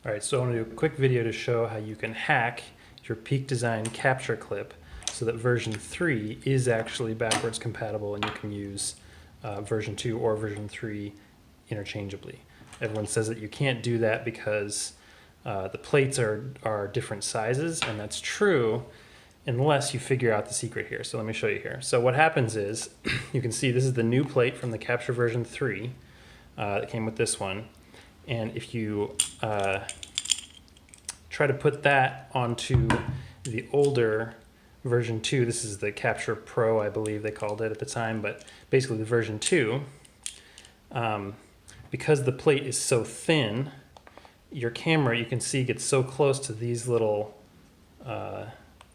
All right, so I want to do a quick video to show how you can hack your Peak Design capture clip so that version 3 is actually backwards compatible and you can use version 2 or version 3 interchangeably. Everyone says that you can't do that because the plates are different sizes, and that's true unless you figure out the secret here. So let me show you here. So what happens is, you can see this is the new plate from the capture version 3 that came with this one. And if you try to put that onto the older version 2, this is the Capture Pro, I believe they called it at the time, but basically the version 2, because the plate is so thin, your camera, you can see, gets so close to these little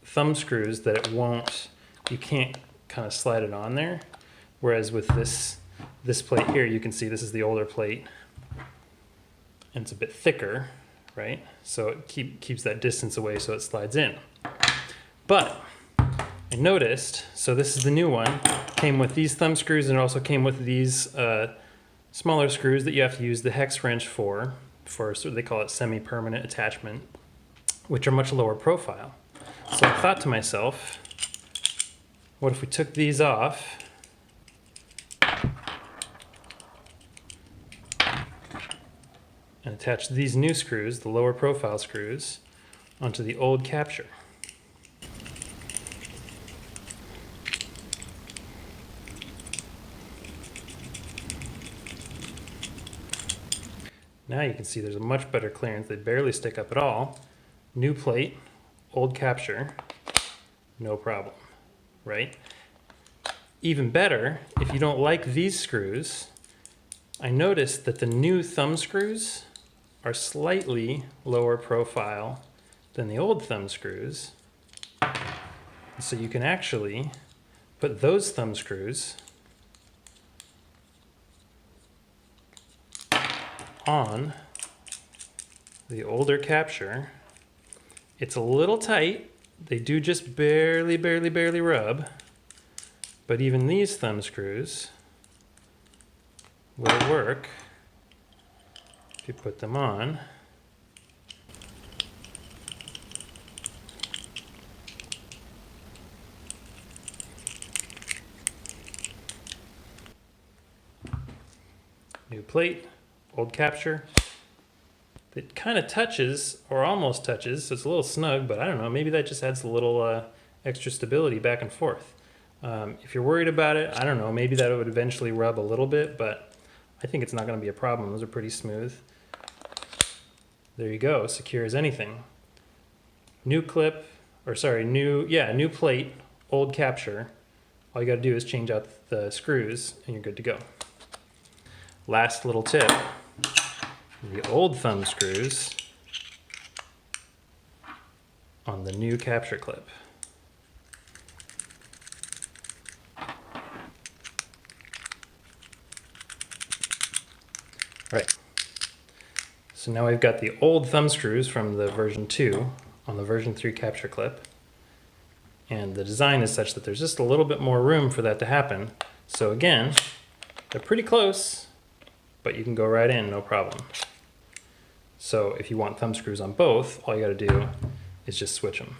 thumb screws that you can't kind of slide it on there. Whereas with this plate here, you can see this is the older plate, and it's a bit thicker, right? So it keeps that distance away so it slides in. But I noticed, so this is the new one, came with these thumb screws, and it also came with these smaller screws that you have to use the hex wrench for so they call it semi-permanent attachment, which are much lower profile. So I thought to myself, what if we took these off and attach these new screws, the lower profile screws, onto the old capture. Now you can see there's a much better clearance. They barely stick up at all. New plate, old capture, no problem, right? Even better, if you don't like these screws, I noticed that the new thumb screws are slightly lower profile than the old thumb screws. So you can actually put those thumb screws on the older capture. It's a little tight. They do just barely rub. But even these thumb screws will work if you put them on. New plate, old capture. It kind of touches, or almost touches, so it's a little snug, but I don't know, maybe that just adds a little extra stability back and forth. If you're worried about it, I don't know, maybe that would eventually rub a little bit, but I think it's not going to be a problem. Those are pretty smooth. There you go, secure as anything. New clip, or sorry, new plate, old capture. All you got to do is change out the screws and you're good to go. Last little tip, the old thumb screws on the new capture clip. Right. So now we've got the old thumb screws from the version 2 on the version 3 capture clip. And the design is such that there's just a little bit more room for that to happen. So again, they're pretty close, but you can go right in, no problem. So if you want thumb screws on both, all you got to do is just switch them.